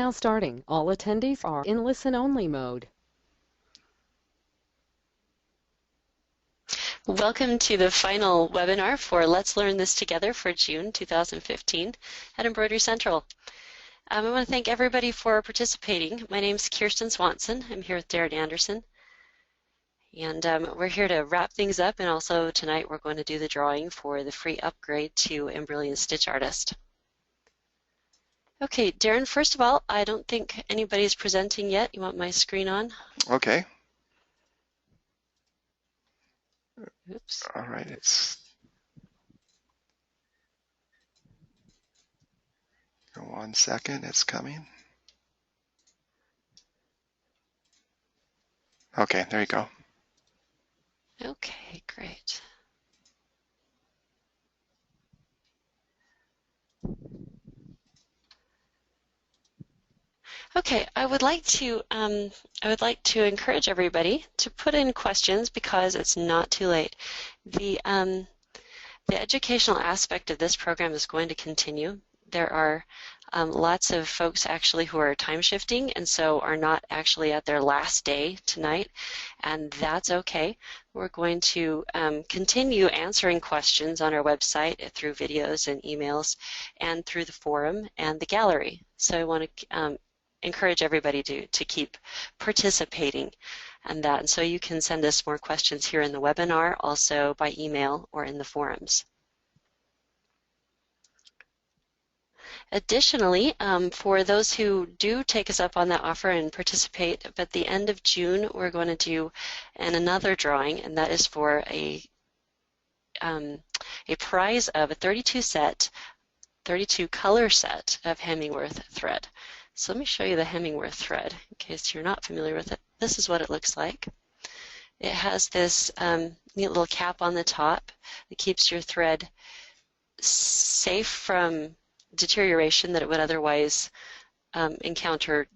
Now starting. All attendees are in listen-only mode. Welcome to the final webinar for Let's Learn This Together for June 2015 at Embroidery Central. I want to thank everybody for participating. My name is Kirsten Swanson. I'm here with Darren Anderson. And we're here to wrap things up, and also tonight we're going to do the drawing for the free upgrade to Embroidery StitchArtist. Okay, Darren, first of all, I don't think anybody's presenting yet. You want my screen on? Okay. Oops. All right. It's 1 second. It's coming. Okay, there you go. Okay, great. Okay, I would like to encourage everybody to put in questions because it's not too late. The educational aspect of this program is going to continue. There are lots of folks actually who are time shifting and so are not actually at their last day tonight, and that's okay. We're going to continue answering questions on our website through videos and emails and through the forum and the gallery. So I want to encourage everybody to keep participating in that. And so you can send us more questions here in the webinar, also by email or in the forums. Additionally, for those who do take us up on that offer and participate, at the end of June, we're going to do another drawing, and that is for a prize of a 32 color set of Hemingworth thread. So let me show you the Hemingworth thread in case you're not familiar with it. This is what it looks like. It has this neat little cap on the top that keeps your thread safe from deterioration that it would otherwise encounter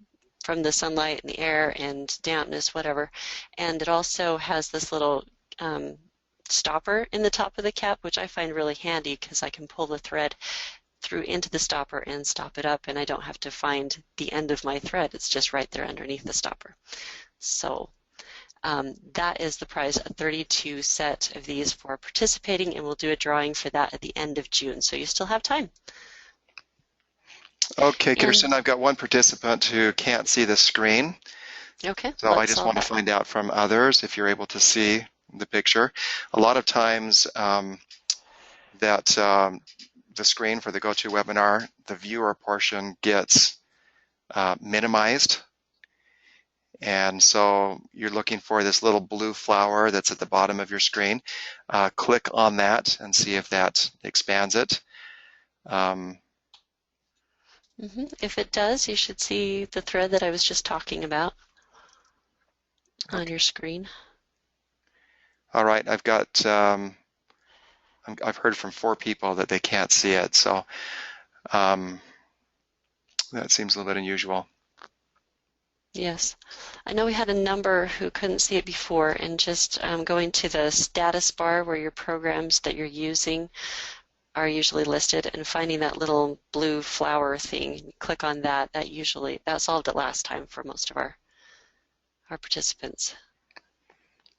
from the sunlight and the air and dampness, whatever. And it also has this little stopper in the top of the cap, which I find really handy because I can pull the thread through into the stopper and stop it up, and I don't have to find the end of my thread. It's just right there underneath the stopper. So that is the prize, a 32 set of these for participating, and we'll do a drawing for that at the end of June, so you still have time. Okay, Kirsten, I've got one participant who can't see the screen. Okay. So I just want to find out from others if you're able to see the picture. A lot of times the screen for the GoToWebinar, the viewer portion gets minimized. And so you're looking for this little blue flower that's at the bottom of your screen. Click on that and see if that expands it. If it does, you should see the thread that I was just talking about on your screen. All right, I've got, I've heard from 4 people that they can't see it, so that seems a little bit unusual. Yes, I know we had a number who couldn't see it before, and just going to the status bar where your programs that you're using are usually listed and finding that little blue flower thing, click on that. That solved it last time for most of our participants.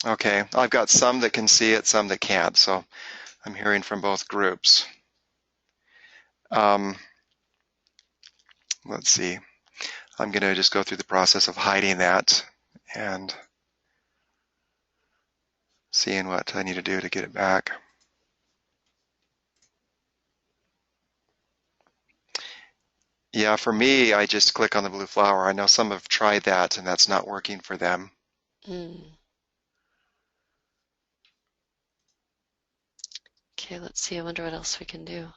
Okay, I've got some that can see it, some that can't, so I'm hearing from both groups. Let's see. I'm going to just go through the process of hiding that and seeing what I need to do to get it back. Yeah, for me, I just click on the blue flower. I know some have tried that and that's not working for them. Okay, let's see. I wonder what else we can do.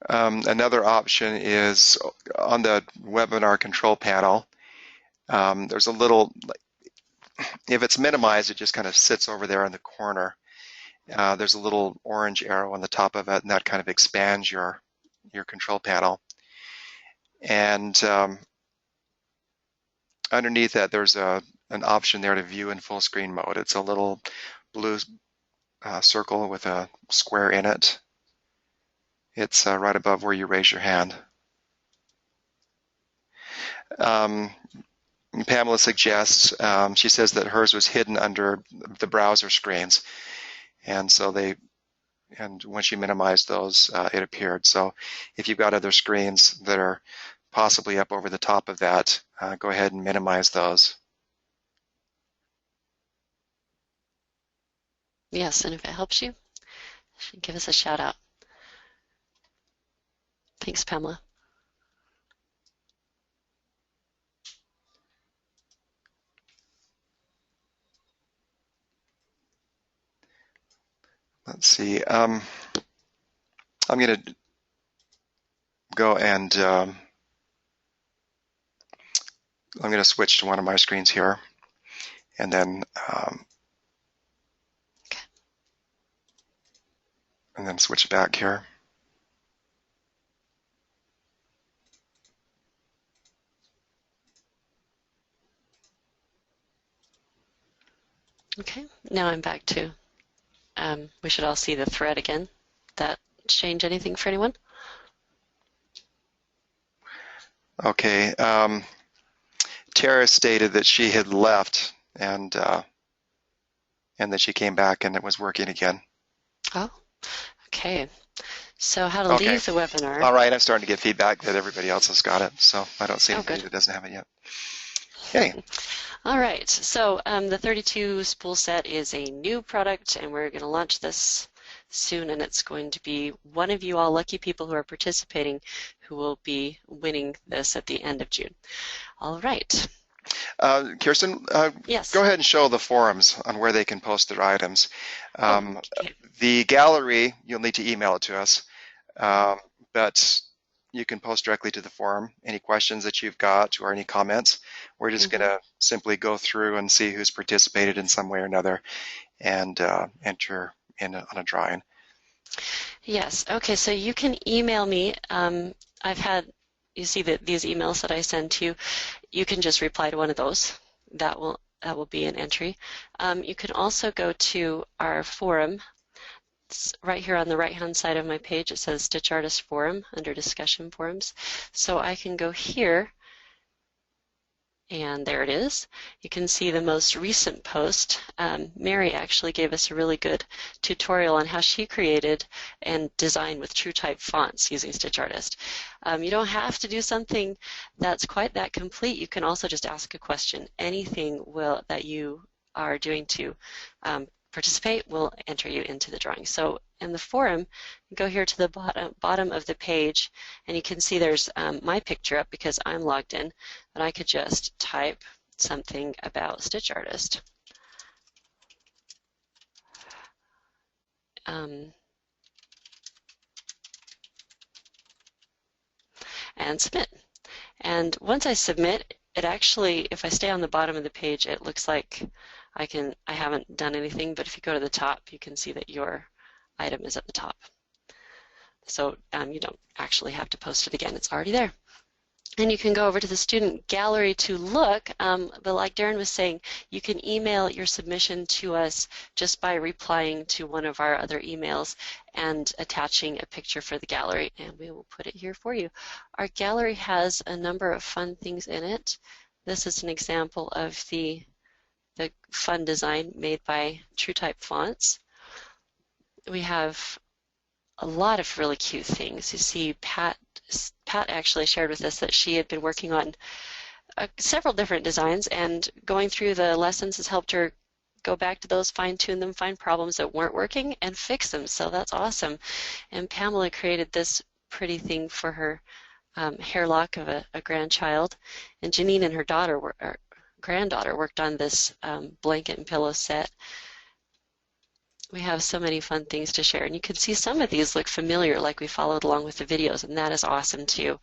Another option is on the webinar control panel. There's a little, if it's minimized, it just kind of sits over there in the corner. There's a little orange arrow on the top of it, and that kind of expands your control panel. And underneath that, there's an option there to view in full screen mode. It's a little blue circle with a square in it. It's right above where you raise your hand. Pamela suggests, she says that hers was hidden under the browser screens, and so and when she minimized those, it appeared. So if you've got other screens that are possibly up over the top of that, go ahead and minimize those. Yes, and if it helps you, give us a shout out. Thanks, Pamela. Let's see. I'm going to go and I'm going to switch to one of my screens here, and then switch back here. Okay, now I'm back to, we should all see the thread again. That change anything for anyone? Okay. Tara stated that she had left and that she came back and it was working again. Oh, okay. So how to leave the webinar. All right, I'm starting to get feedback that everybody else has got it, so I don't see anybody that doesn't have it yet. Okay. All right, so the 32 spool set is a new product, and we're going to launch this soon, and it's going to be one of you all lucky people who are participating who will be winning this at the end of June. All right. Kirsten, yes. Go ahead and show the forums on where they can post their items. The gallery, you'll need to email it to us, but you can post directly to the forum any questions that you've got or any comments. We're just going to simply go through and see who's participated in some way or another and enter in on a drawing. Yes. Okay, so you can email me. You see that these emails that I send to you, you can just reply to one of those. That will be an entry. You can also go to our forum. It's right here on the right-hand side of my page. It says StitchArtist Forum under Discussion Forums. So I can go here, and there it is. You can see the most recent post. Mary actually gave us a really good tutorial on how she created and designed with TrueType fonts using StitchArtist. You don't have to do something that's quite that complete. You can also just ask a question. Anything that you are doing to participate will enter you into the drawing. So in the forum, you go here to the bottom of the page, and you can see there's my picture up because I'm logged in, but I could just type something about StitchArtist. And submit. And once I submit, it actually, if I stay on the bottom of the page, it looks like I haven't done anything, but if you go to the top, you can see that your item is at the top. So you don't actually have to post it again. It's already there. And you can go over to the student gallery to look, but like Darren was saying, you can email your submission to us just by replying to one of our other emails and attaching a picture for the gallery, and we will put it here for you. Our gallery has a number of fun things in it. This is an example of the fun design made by TrueType fonts. We have a lot of really cute things. You see Pat actually shared with us that she had been working on several different designs, and going through the lessons has helped her go back to those, fine-tune them, find problems that weren't working, and fix them. So that's awesome. And Pamela created this pretty thing for her hair lock of a grandchild, and Janine and her granddaughter worked on this blanket and pillow set. We have so many fun things to share, and you can see some of these look familiar, like we followed along with the videos, and that is awesome too.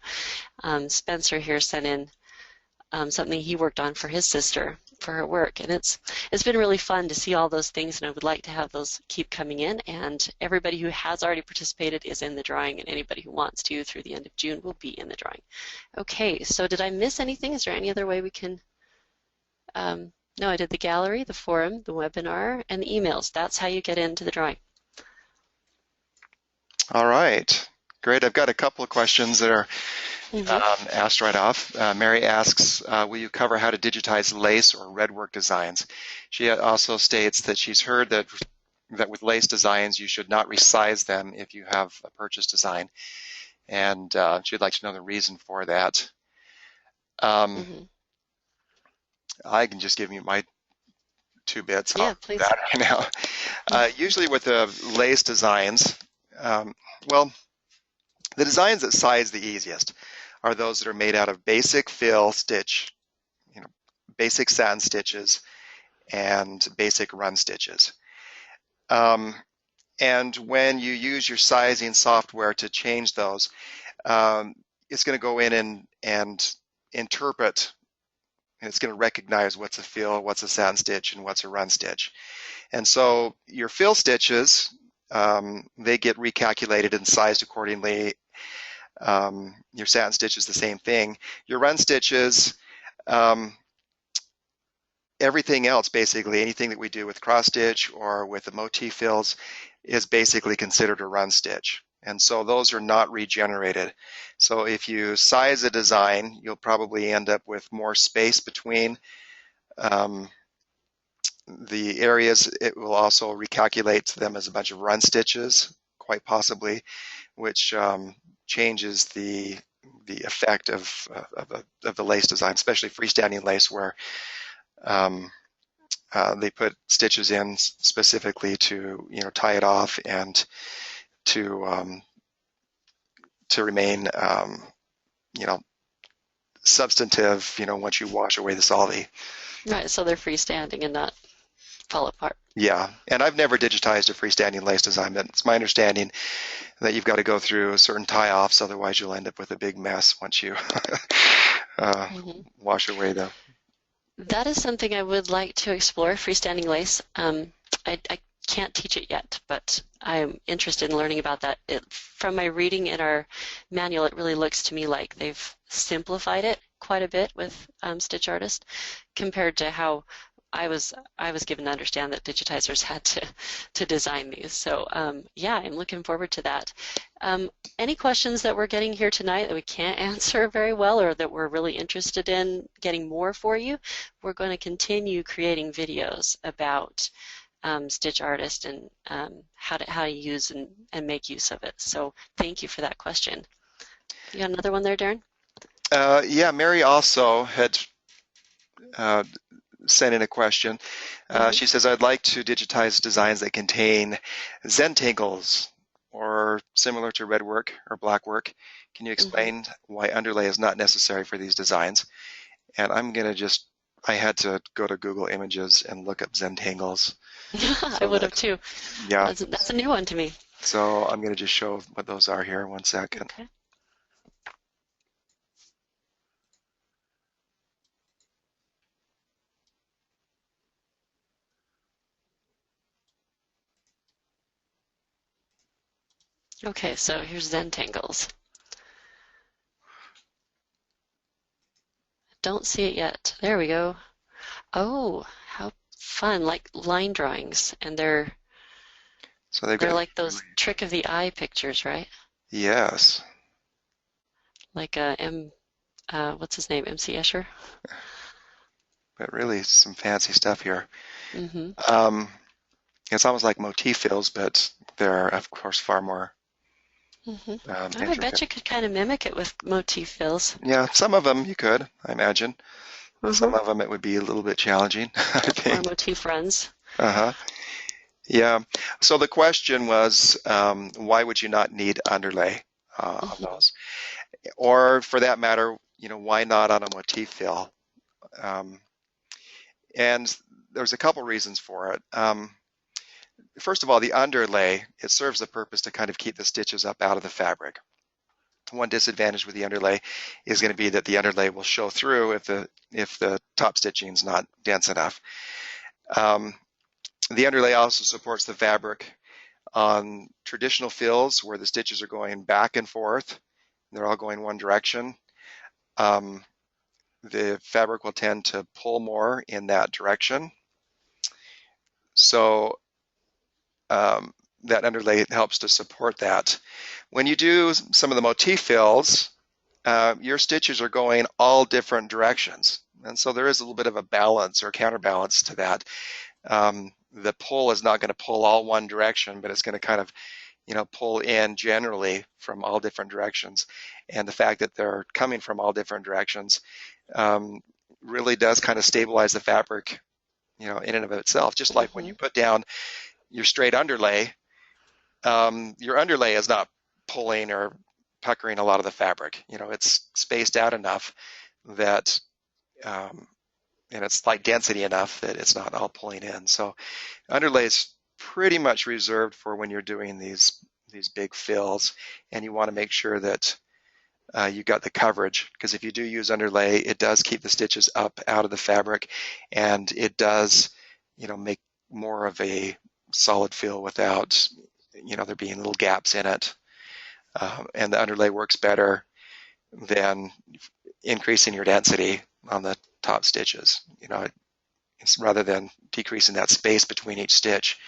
Spencer here sent in something he worked on for his sister for her work, and it's been really fun to see all those things, and I would like to have those keep coming in, and everybody who has already participated is in the drawing, and anybody who wants to through the end of June will be in the drawing. Okay, so did I miss anything? Is there any other way we can No, I did the gallery, the forum, the webinar, and the emails. That's how you get into the drawing. All right, great. I've got a couple of questions that are asked right off. Mary asks, will you cover how to digitize lace or redwork designs? She also states that she's heard that with lace designs, you should not resize them if you have a purchase design. And she'd like to know the reason for that. I can just give you my 2 bits on please. that right now. Usually with the lace designs, well, the designs that size the easiest are those that are made out of basic fill stitch, basic satin stitches and basic run stitches. And when you use your sizing software to change those, it's going to go in and interpret, and it's going to recognize what's a fill, what's a satin stitch, and what's a run stitch. And so your fill stitches, they get recalculated and sized accordingly. Your satin stitch is the same thing. Your run stitches, everything else, basically, anything that we do with cross stitch or with the motif fills is basically considered a run stitch. And so those are not regenerated. So if you size a design, you'll probably end up with more space between the areas. It will also recalculate them as a bunch of run stitches, quite possibly, which changes the effect of the lace design, especially freestanding lace, where they put stitches in specifically to tie it off and to remain substantive once you wash away the solvay. Right, so they're freestanding and not fall apart. Yeah, and I've never digitized a freestanding lace design, but it's my understanding that you've got to go through certain tie-offs, otherwise you'll end up with a big mess once you wash away the... That is something I would like to explore, freestanding lace. I can't teach it yet, but I'm interested in learning about that. From my reading in our manual, it really looks to me like they've simplified it quite a bit with StitchArtist compared to how I was given to understand that digitizers had to design these. So yeah, I'm looking forward to that. Any questions that we're getting here tonight that we can't answer very well or that we're really interested in getting more for you, we're going to continue creating videos about StitchArtist and how to use and make use of it. So thank you for that question. You got another one there, Darren? Yeah, Mary also had sent in a question. She says, I'd like to digitize designs that contain Zentangles or similar to redwork or blackwork. Can you explain why underlay is not necessary for these designs? And I'm going to I had to go to Google Images and look up Zentangles. I would have too. Yeah. That's a new one to me. So I'm going to just show what those are here. 1 second. Okay. Okay, so here's Zentangles. Don't see it yet. There we go. Oh, how fun! Like line drawings, and they're like those trick of the eye pictures, right? Yes. Like what's his name? MC Escher. But really, some fancy stuff here. It's almost like motif fills, but they're of course far more. I bet you could kind of mimic it with motif fills. Yeah, some of them you could, I imagine. Some of them it would be a little bit challenging, I think. Or motif runs. Yeah. So the question was, why would you not need underlay on those? Or for that matter, why not on a motif fill? And there's a couple reasons for it. First of all, the underlay, it serves the purpose to kind of keep the stitches up out of the fabric. One disadvantage with the underlay is going to be that the underlay will show through if the top stitching is not dense enough. The underlay also supports the fabric on traditional fills where the stitches are going back and forth. They're all going one direction. the fabric will tend to pull more in that direction. So that underlay helps to support that. When you do some of the motif fills, your stitches are going all different directions. And so there is a little bit of a balance or counterbalance to that. The pull is not going to pull all one direction, but it's going to kind of, pull in generally from all different directions. And the fact that they're coming from all different directions really does kind of stabilize the fabric, in and of itself. Just like when you put down your straight underlay, your underlay is not pulling or puckering a lot of the fabric. It's spaced out enough that, and it's like density enough that it's not all pulling in. So underlay is pretty much reserved for when you're doing these big fills, and you want to make sure that you got the coverage, because if you do use underlay, it does keep the stitches up out of the fabric, and it does, make more of a solid fill without, there being little gaps in it. And the underlay works better than increasing your density on the top stitches. It's rather than decreasing that space between each stitch.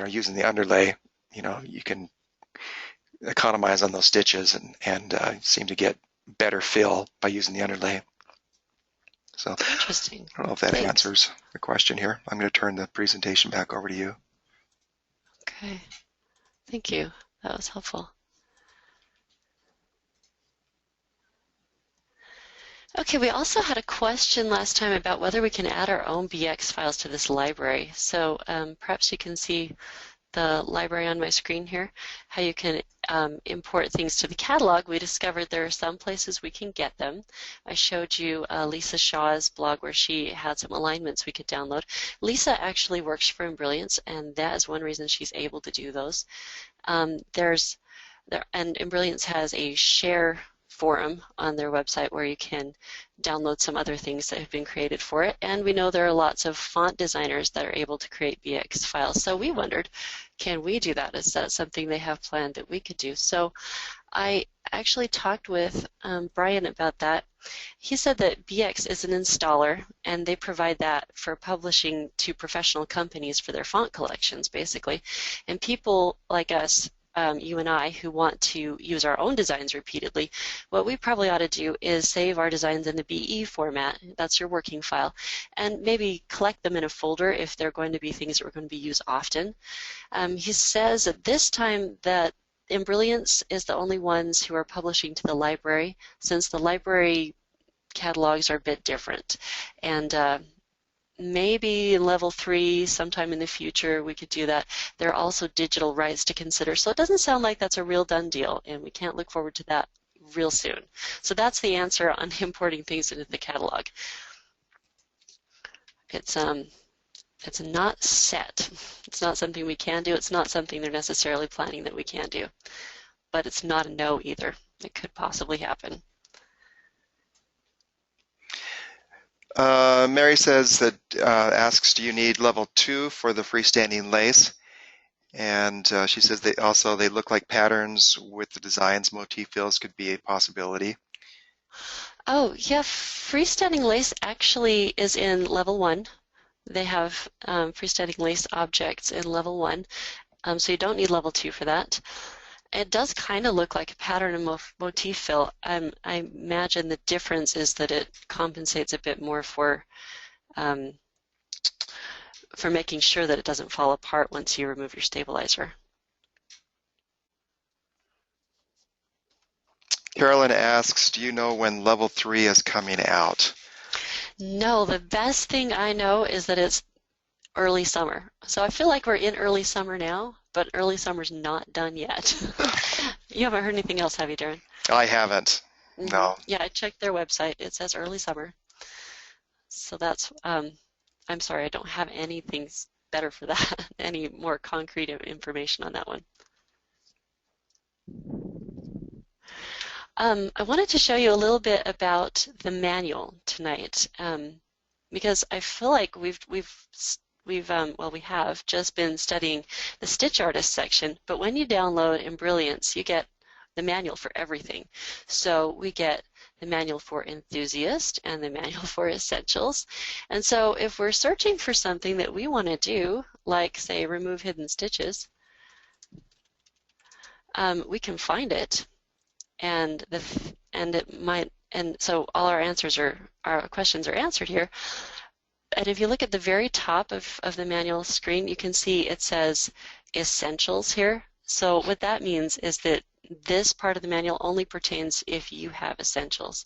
Using the underlay, you can economize on those stitches and seem to get better fill by using the underlay. So interesting. I don't know if that answers the question here. I'm going to turn the presentation back over to you. Okay. Thank you. That was helpful. Okay, we also had a question last time about whether we can add our own BX files to this library. So perhaps you can see the library on my screen here, how you can import things to the catalog. We discovered there are some places we can get them. I showed you Lisa Shaw's blog where she had some alignments we could download. Lisa actually works for Embrilliance, and that is one reason she's able to do those. And Embrilliance has a share forum on their website where you can download some other things that have been created for it. And we know there are lots of font designers that are able to create BX files. So we wondered, can we do that? Is that something they have planned that we could do? So I actually talked with Brian about that. He said that BX is an installer, and they provide that for publishing to professional companies for their font collections, basically. And people like us, you and I, who want to use our own designs repeatedly, what we probably ought to do is save our designs in the BE format, that's your working file, and maybe collect them in a folder if they're going to be things that we're going to be used often. He says at this time that Embrilliance is the only ones who are publishing to the library, since the library catalogs are a bit different. And maybe in level 3 sometime in the future we could do that. There are also digital rights to consider, so it doesn't sound like that's a real done deal, and we can't look forward to that real soon. So that's the answer on importing things into the catalog. It's not set. It's not something we can do. It's not something they're necessarily planning that we can do. But it's not a no either. It could possibly happen. Mary says that asks, do you need level 2 for the freestanding lace? And she says they look like patterns with the designs. Motif fills could be a possibility. Oh, yeah, freestanding lace actually is in level 1. They have freestanding lace objects in level 1, so you don't need level 2 for that. It does kind of look like a pattern and motif fill. I imagine the difference is that it compensates a bit more for making sure that it doesn't fall apart once you remove your stabilizer. Carolyn asks, do you know when level 3 is coming out? No, the best thing I know is that it's early summer. So I feel like we're in early summer now, but early summer's not done yet. You haven't heard anything else, have you, Darren? I haven't. No. Yeah, I checked their website. It says early summer. So that's, I'm sorry, I don't have anything better for that, any more concrete information on that one. I wanted to show you a little bit about the manual tonight, because I feel like we have just been studying the StitchArtist section, but when you download Embrilliance, you get the manual for everything. So we get the manual for enthusiast and the manual for essentials. And so if we're searching for something that we want to do, like say remove hidden stitches, we can find it, and so all our questions are answered here. And if you look at the very top of the manual screen, you can see it says Essentials here. So what that means is that this part of the manual only pertains if you have Essentials.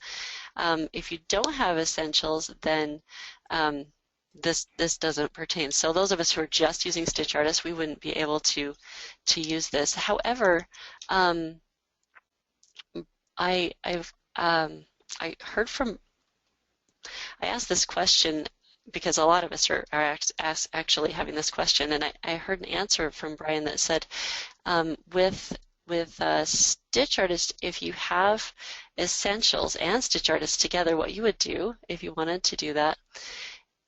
If you don't have Essentials, then this doesn't pertain. So those of us who are just using StitchArtist, we wouldn't be able to use this. However, I asked this question because a lot of us are actually having this question, and I heard an answer from Brian that said, with StitchArtist, if you have Essentials and StitchArtist together, what you would do if you wanted to do that,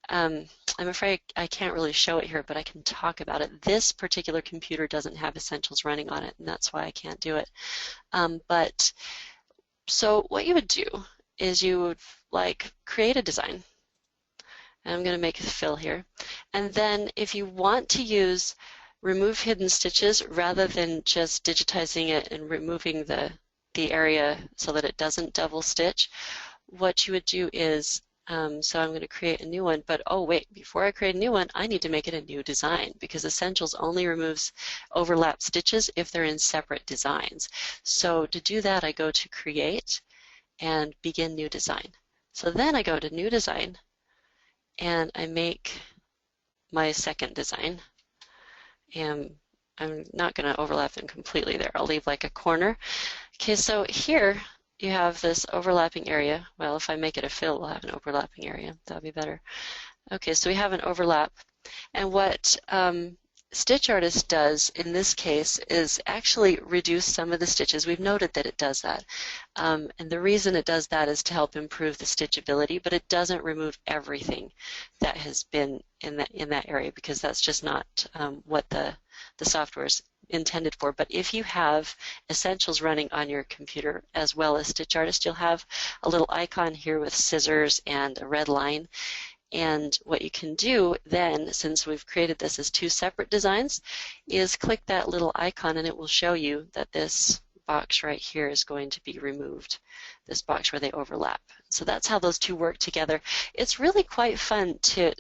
I'm afraid I can't really show it here, but I can talk about it. This particular computer doesn't have Essentials running on it, and that's why I can't do it. So what you would do is you would create a design. And I'm going to make a fill here. And then if you want to use remove hidden stitches rather than just digitizing it and removing the area so that it doesn't double stitch, what you would do is, so I'm going to create a new one, but oh wait, before I create a new one, I need to make it a new design because Essentials only removes overlap stitches if they're in separate designs. So to do that, I go to Create and Begin New Design. So then I go to New Design and I make my second design. And I'm not going to overlap them completely there. I'll leave like a corner. Okay, so here you have this overlapping area. Well, if I make it a fill, we'll have an overlapping area. That'll be better. Okay, so we have an overlap. And what StitchArtist does in this case is actually reduce some of the stitches. We've noted that it does that. And the reason it does that is to help improve the stitchability, but it doesn't remove everything that has been in that area because that's just not what the software is intended for. But if you have Essentials running on your computer as well as StitchArtist, you'll have a little icon here with scissors and a red line. And what you can do then, since we've created this as two separate designs, is click that little icon and it will show you that this box right here is going to be removed, this box where they overlap. So that's how those two work together. It's really quite fun to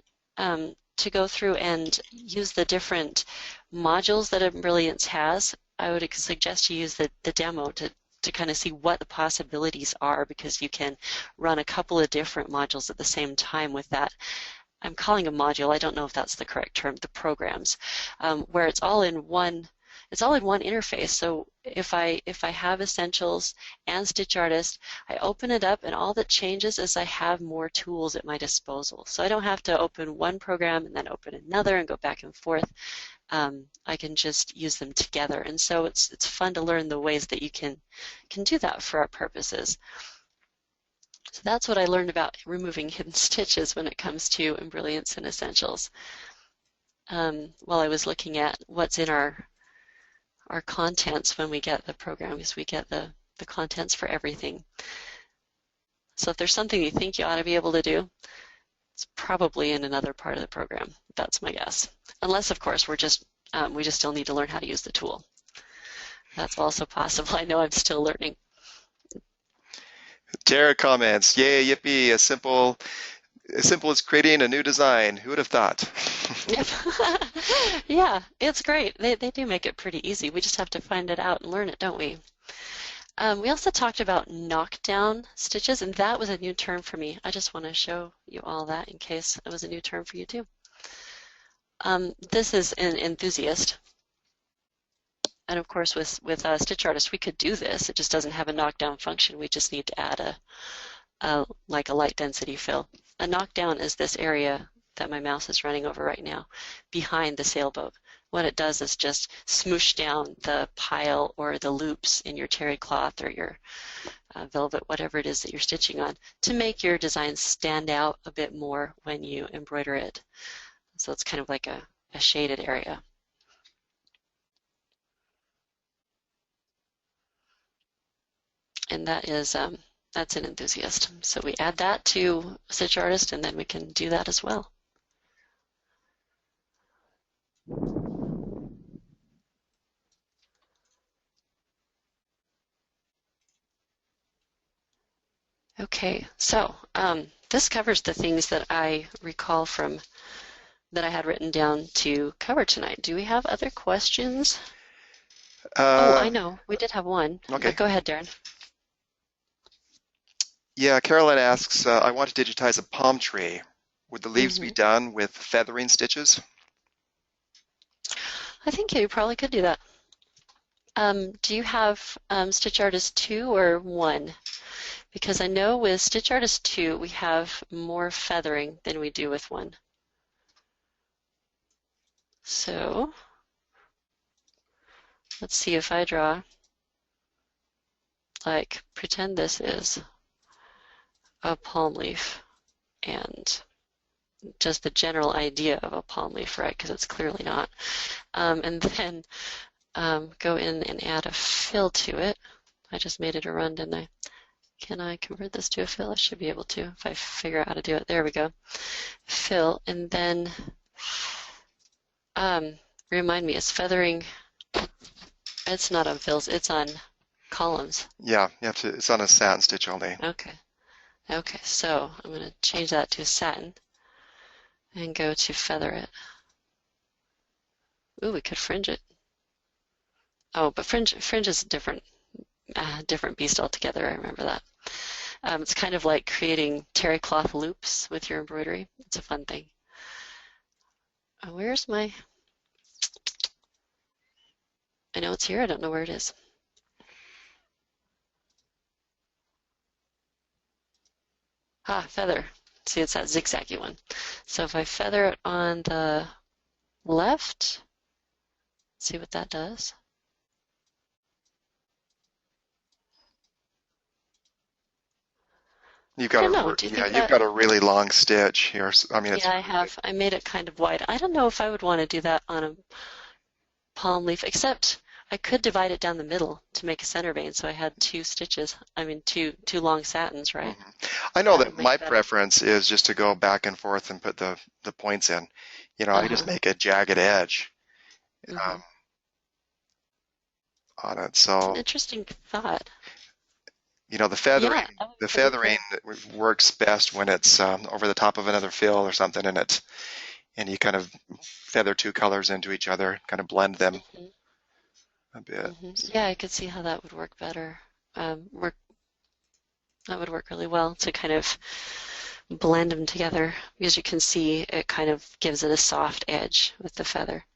go through and use the different modules that Embrilliance has. I would suggest you use the demo to kind of see what the possibilities are because you can run a couple of different modules at the same time with that. I'm calling a module, I don't know if that's the correct term, the programs, where it's all in one interface. So if I have Essentials and StitchArtist, I open it up and all that changes is I have more tools at my disposal. So I don't have to open one program and then open another and go back and forth. I can just use them together, and so it's fun to learn the ways that you can do that for our purposes. So that's what I learned about removing hidden stitches when it comes to Embrilliance and Essentials. While I was looking at what's in our contents when we get the program, because we get the contents for everything. So if there's something you think you ought to be able to do, it's probably in another part of the program. That's my guess. Unless, of course, we just still need to learn how to use the tool. That's also possible. I know I'm still learning. Tara comments, yay, yippee, as simple as creating a new design. Who would have thought? Yep. Yeah, it's great. They do make it pretty easy. We just have to find it out and learn it, don't we? We also talked about knockdown stitches, and that was a new term for me. I just want to show you all that in case it was a new term for you too. This is an enthusiast. And of course with StitchArtist we could do this. It just doesn't have a knockdown function. We just need to add like a light density fill. A knockdown is this area that my mouse is running over right now behind the sailboat. What it does is just smoosh down the pile or the loops in your terry cloth or your velvet, whatever it is that you're stitching on, to make your design stand out a bit more when you embroider it. So it's kind of like a shaded area. And that is That's an enthusiast. So we add that to StitchArtist, and then we can do that as well. Okay, so this covers the things that I recall from that I had written down to cover tonight. Do we have other questions? Oh, I know. We did have one. Okay. But go ahead, Darren. Yeah, Carolyn asks, I want to digitize a palm tree. Would the leaves be done with feathering stitches? I think you probably could do that. Do you have StitchArtist 2 or 1? Because I know with StitchArtist 2 we have more feathering than we do with 1. So let's see if I draw, like, pretend this is a palm leaf and just the general idea of a palm leaf, right? Because it's clearly not. And then go in and add a fill to it. I just made it a run, didn't I? Can I convert this to a fill? I should be able to if I figure out how to do it. There we go. Fill, and then remind me, is feathering, it's not on fills, it's on columns. Yeah, you have to, it's on a satin stitch only. Okay. Okay, so I'm going to change that to satin and go to feather it. Ooh, we could fringe it. Oh, but fringe is a different beast altogether. I remember that. It's kind of like creating terry cloth loops with your embroidery. It's a fun thing. Where's my... I know it's here. I don't know where it is. Ah, feather. See, it's that zigzaggy one. So if I feather it on the left, see what that does. You've got you've got a really long stitch here. I mean, it's, yeah, I have. I made it kind of wide. I don't know if I would want to do that on a palm leaf, except I could divide it down the middle to make a center vein, so I had 2 stitches. I mean, two long satins, right? I know that my preference is just to go back and forth and put the points in. You know, I just make a jagged edge on it. So it's an interesting thought. You know, the feathering works best when it's over the top of another fill or something, and you kind of feather 2 colors into each other, kind of blend them a bit. Yeah, I could see how that would work better. That would work really well to kind of blend them together, because you can see it kind of gives it a soft edge with the feather.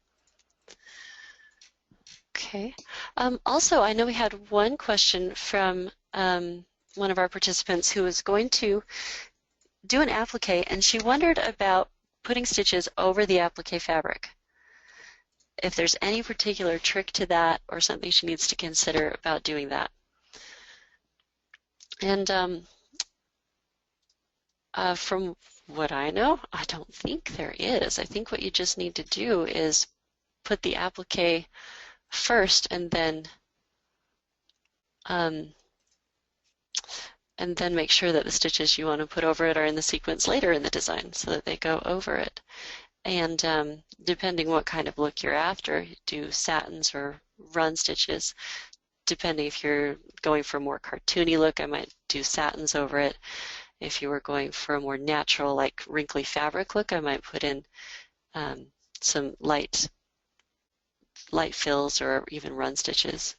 Okay. Also, I know we had one question from one of our participants who was going to do an applique, and she wondered about putting stitches over the applique fabric. If there's any particular trick to that or something she needs to consider about doing that. And from what I know, I don't think there is. I think what you just need to do is put the applique first and then make sure that the stitches you want to put over it are in the sequence later in the design so that they go over it. And depending what kind of look you're after, do satins or run stitches. Depending if you're going for a more cartoony look, I might do satins over it. If you were going for a more natural, like wrinkly fabric look, I might put in some light fills or even run stitches.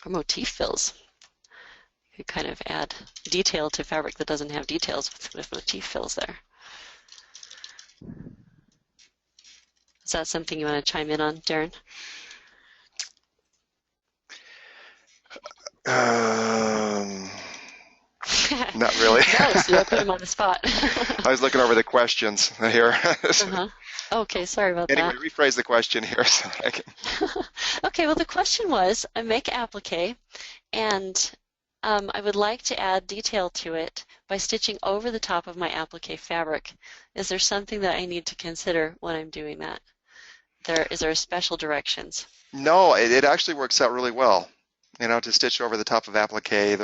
Or motif fills. You could kind of add detail to fabric that doesn't have details with motif fills there. Is that something you want to chime in on, Darren? Not really. No, so I put him on the spot. I was looking over the questions here. Okay, sorry about that. Anyway, rephrase the question here. So I can... Okay, well, the question was, I make applique, and I would like to add detail to it by stitching over the top of my applique fabric. Is there something that I need to consider when I'm doing that? Is there special directions? No, it actually works out really well. to stitch over the top of applique.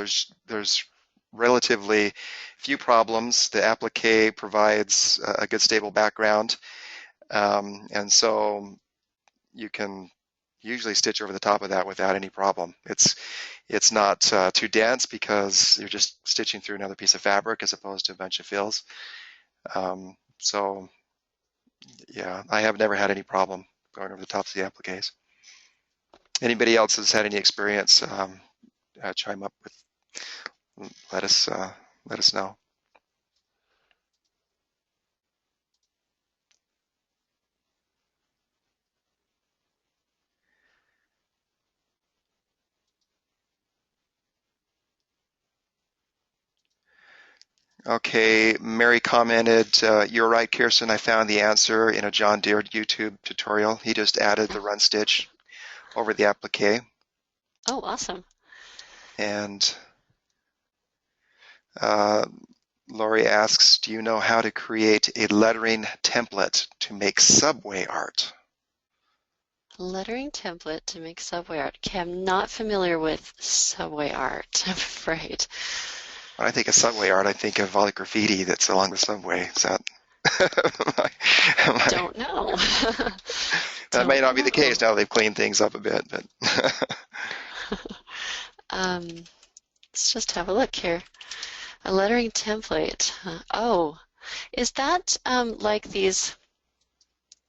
There's relatively few problems. The applique provides a good stable background, and so you can usually stitch over the top of that without any problem. It's not too dense because you're just stitching through another piece of fabric as opposed to a bunch of fills. So yeah, I have never had any problem going over the tops of the appliques. Anybody else has had any experience? Chime up with, let us know. Okay, Mary commented, you're right, Kirsten, I found the answer in a John Deere YouTube tutorial. He just added the run stitch over the applique. Oh, awesome. And Lori asks, do you know how to create a lettering template to make subway art? Lettering template to make subway art. Okay, I'm not familiar with subway art, I'm afraid. When I think of subway art, I think of all the graffiti that's along the subway. Is that? Don't know. That may not be the case now they've cleaned things up a bit, but let's just have a look here. A lettering template. Oh, is that like these?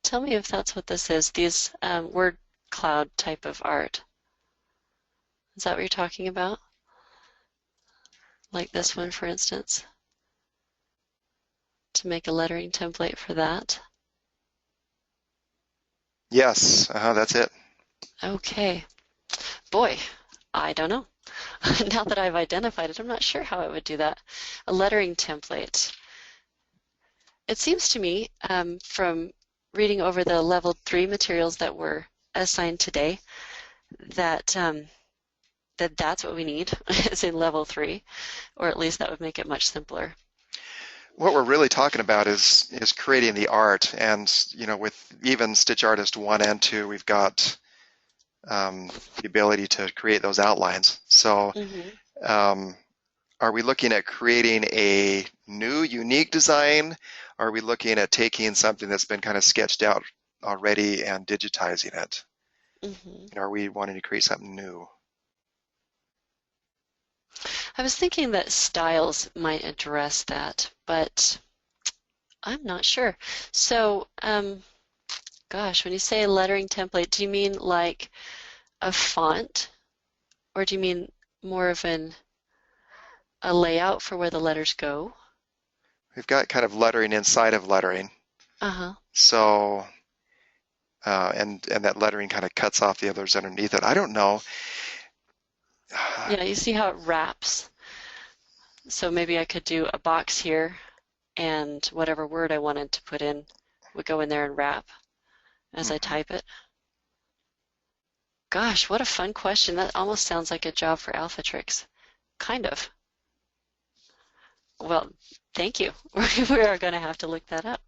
Tell me if that's what this is. These word cloud type of art. Is that what you're talking about? Like this one, for instance, to make a lettering template for that. yes, that's it. Okay. Boy, I don't know. Now that I've identified it, I'm not sure how I would do that. A lettering template. It seems to me, from reading over the level 3 materials that were assigned today, that that's what we need is in level 3, or at least that would make it much simpler. What we're really talking about is creating the art, and with even StitchArtist 1 and 2, we've got the ability to create those outlines. So are we looking at creating a new unique design? Are we looking at taking something that's been kind of sketched out already and digitizing it? Are we wanting to create something new? I was thinking that styles might address that, but I'm not sure. So, gosh, when you say a lettering template, do you mean like a font, or do you mean more of a layout for where the letters go? We've got kind of lettering inside of lettering. So, and that lettering kind of cuts off the others underneath it. I don't know. Yeah, you see how it wraps. So maybe I could do a box here, and whatever word I wanted to put in would go in there and wrap as I type it. Gosh, what a fun question. That almost sounds like a job for Alphatrix. Kind of. Well, thank you. We are going to have to look that up.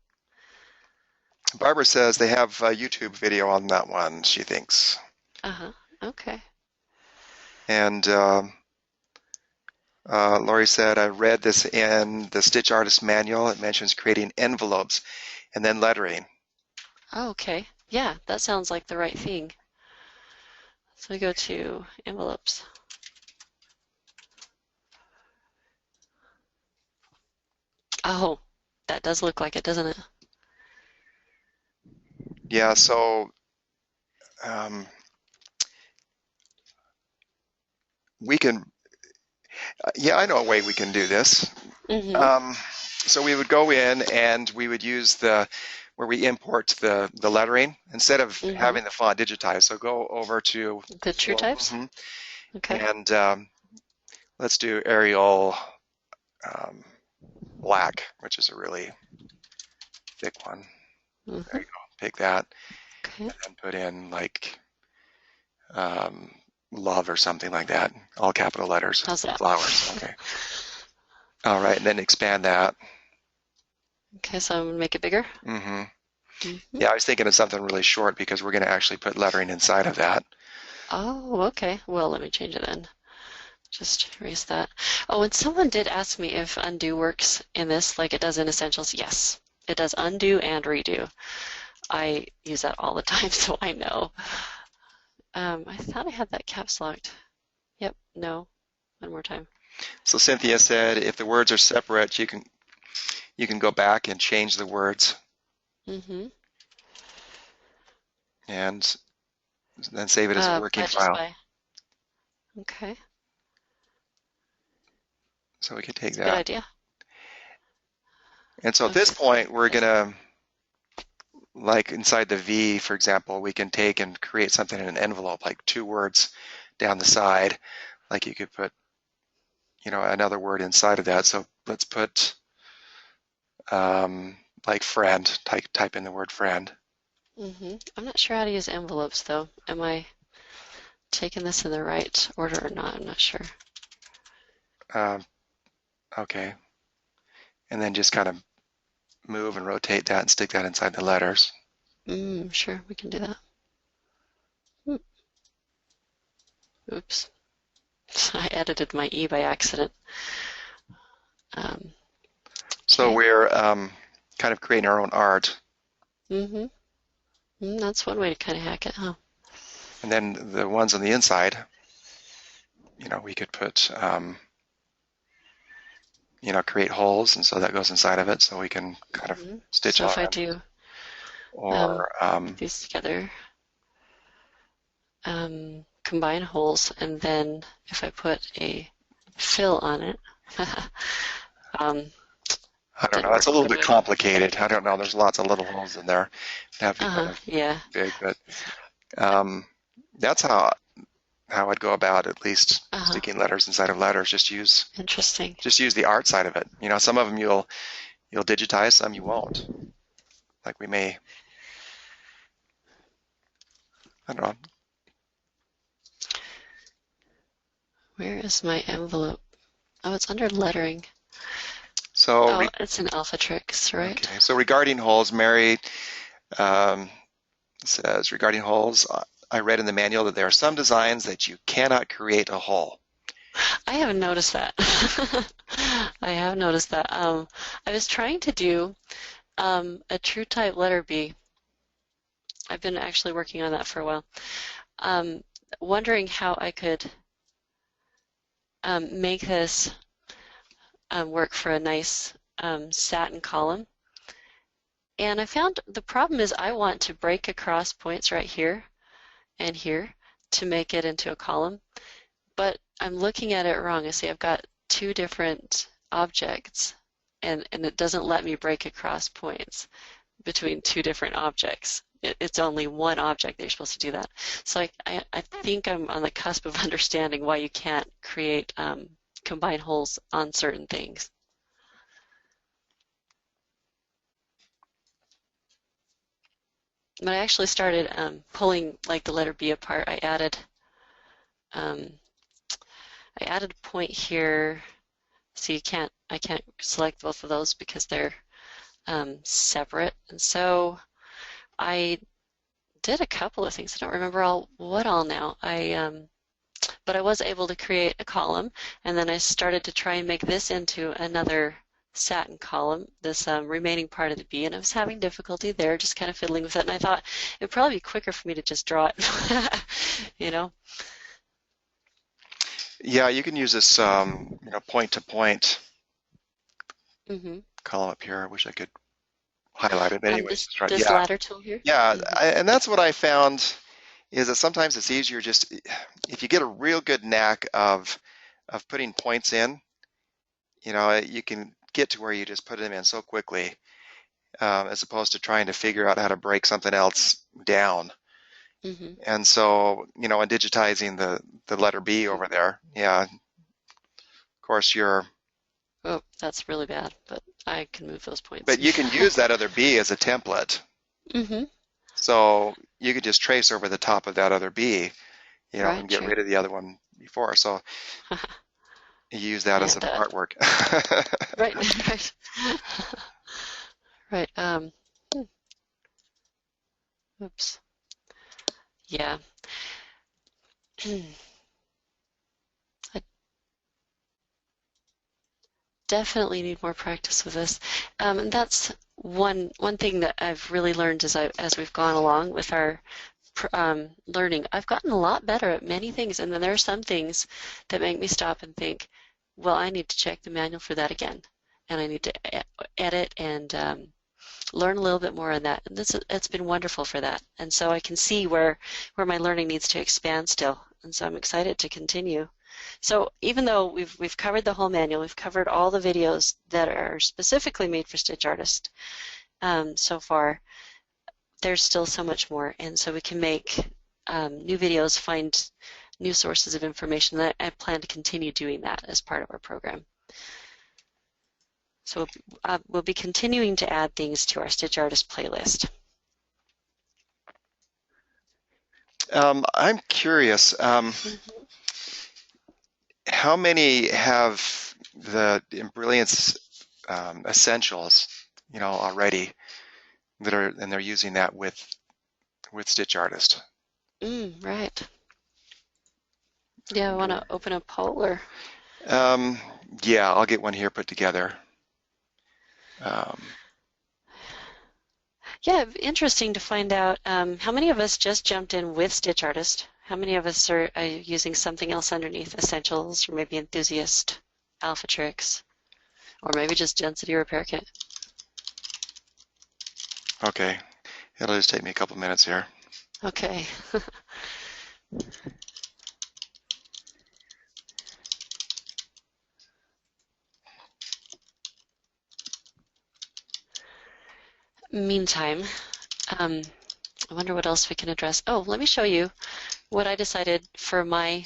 Barbara says they have a YouTube video on that one, she thinks. Okay. And Lori said, I read this in the Stitch Artist Manual. It mentions creating envelopes and then lettering. Oh, okay. Yeah, that sounds like the right thing. So we go to envelopes. Oh, that does look like it, doesn't it? Yeah, so we can, yeah, I know a way we can do this. So we would go in and we would use where we import the lettering instead of having the font digitized. So go over to the true types. Okay. And let's do Arial black, which is a really thick one. There you go. Pick that. Okay. And then put in like love or something like that. All capital letters. How's that? Flowers. Okay. All right, and then expand that. Okay, so I'm going to make it bigger? Yeah, I was thinking of something really short because we're going to actually put lettering inside of that. Oh, okay. Well, let me change it then. Just erase that. Oh, and someone did ask me if undo works in this like it does in Essentials. Yes, it does undo and redo. I use that all the time, so I know. I thought I had that caps locked. Yep, no. One more time. So Cynthia said if the words are separate, you can go back and change the words Mm-hmm. and then save it as a working file. Okay. So we could take Good that. idea. And so at this point, we're going to, like inside the V, for example, we can take and create something in an envelope, like 2 words down the side. Like you could put, another word inside of that. So let's put like friend, type in the word friend. Mm-hmm. I'm not sure how to use envelopes though. Am I taking this in the right order or not? I'm not sure. Okay. And then just kind of move and rotate that and stick that inside the letters. Sure, we can do that. Oops. I edited my E by accident. So Okay. we're kind of creating our own art. Mm-hmm. That's one way to kind of hack it, huh? And then the ones on the inside, we could put, create holes, and so that goes inside of it, so we can kind of stitch so on if I it. do Or these together, combine holes, and then if I put a fill on it, I don't know. It's a little bit complicated. I don't know. There's lots of little holes in there. They have to be kind of big, but that's how I'd go about at least sticking letters inside of letters. Just use the art side of it. Some of them you'll digitize, some you won't. Like we may, I don't know. Where is my envelope? Oh, it's under lettering. So it's in Alphatrix, right? Okay. So regarding holes, Mary says, regarding holes, I read in the manual that there are some designs that you cannot create a hole. I haven't noticed that. I have noticed that. I was trying to do a true type letter B. I've been actually working on that for a while. Wondering how I could make this work for a nice satin column. And I found the problem is I want to break across points right here and here to make it into a column. But I'm looking at it wrong. I see I've got 2 different objects, and it doesn't let me break across points between 2 different objects. It's only one object that you're supposed to do that. So I think I'm on the cusp of understanding why you can't create combine holes on certain things. But I actually started pulling like the letter B apart. I added a point here. So I can't select both of those because they're separate. And so I did a couple of things. I don't remember what all now. But I was able to create a column, and then I started to try and make this into another satin column, this remaining part of the B, and I was having difficulty there, just kind of fiddling with it, and I thought it'd probably be quicker for me to just draw it, Yeah, you can use this, point-to-point column up here. I wish I could highlight it. Anyways, this ladder tool here? Yeah, and that's what I found is that sometimes it's easier just if you get a real good knack of putting points in, you can get to where you just put them in so quickly, as opposed to trying to figure out how to break something else down. And so, in digitizing the letter B over there, yeah, of course you're. Oh, that's really bad, but I can move those points. But you can use that other B as a template. So you could just trace over the top of that other B, and get rid of the other one before. So you use that as an artwork. Right. Right. Oops. Yeah. I definitely need more practice with this. And that's one thing that I've really learned as we've gone along with our learning. I've gotten a lot better at many things, and then there are some things that make me stop and think, well, I need to check the manual for that again, and I need to edit and learn a little bit more on that. And it's been wonderful for that. And so I can see where my learning needs to expand still. And so I'm excited to continue. So even though we've covered the whole manual, we've covered all the videos that are specifically made for StitchArtist so far, there's still so much more. And so we can make new videos, find new sources of information. That I plan to continue doing that as part of our program. So we'll be continuing to add things to our StitchArtist playlist. I'm curious, how many have the Embroidery Essentials, already and they're using that with StitchArtist? Right. Yeah, I want to open a poll or? Yeah, I'll get one here put together. Yeah, interesting to find out how many of us just jumped in with StitchArtist. How many of us are using something else underneath, Essentials, or maybe Enthusiast, Alpha Tricks, or maybe just Density Repair Kit? Okay, it'll just take me a couple minutes here. Okay. Meantime, I wonder what else we can address. Oh, let me show you what I decided for my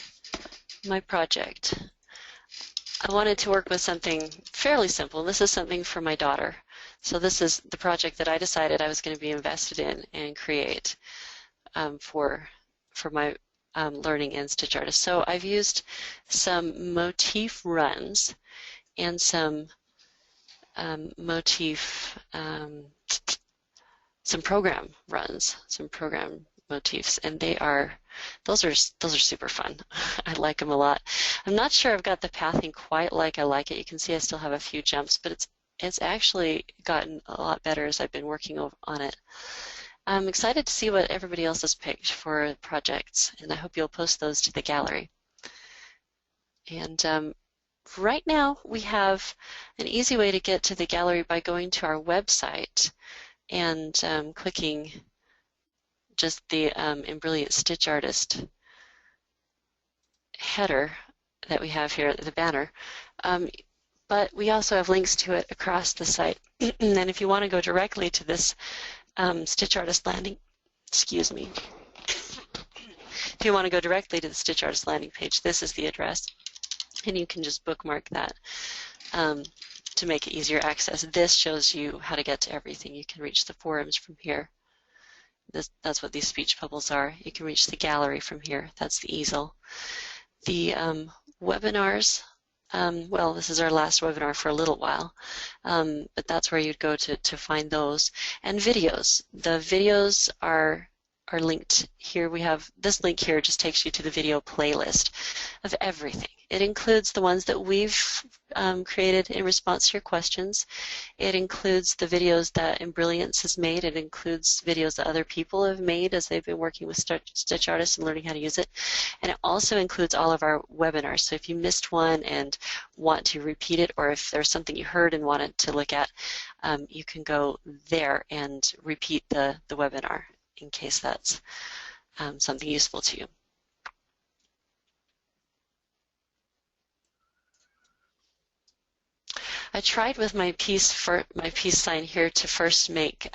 project. I wanted to work with something fairly simple. This is something for my daughter. So this is the project that I decided I was going to be invested in and create for my learning in StitchArtist. So I've used some motif runs and some some program runs, some program motifs, and those are super fun. I like them a lot. I'm not sure I've got the pathing quite like I like it. You can see I still have a few jumps, but it's actually gotten a lot better as I've been working on it. I'm excited to see what everybody else has picked for projects, and I hope you'll post those to the gallery. And right now we have an easy way to get to the gallery by going to our website and clicking just the Embroidery StitchArtist header that we have here, the banner. But we also have links to it across the site. And if you want to go directly to this StitchArtist landing, excuse me. If you want to go directly to the StitchArtist landing page, this is the address. And you can just bookmark that to make it easier access. This shows you how to get to everything. You can reach the forums from here. That's what these speech bubbles are. You can reach the gallery from here. That's the easel. The webinars, well, this is our last webinar for a little while, but that's where you'd go to find those. And videos. The videos are linked here. We have this link here, just takes you to the video playlist of everything. It includes the ones that we've created in response to your questions. It includes the videos that Embrilliance has made. It includes videos that other people have made as they've been working with StitchArtist and learning how to use it. And it also includes all of our webinars. So if you missed one and want to repeat it, or if there's something you heard and wanted to look at, you can go there and repeat the webinar in case that's something useful to you. I tried with my piece sign here to first make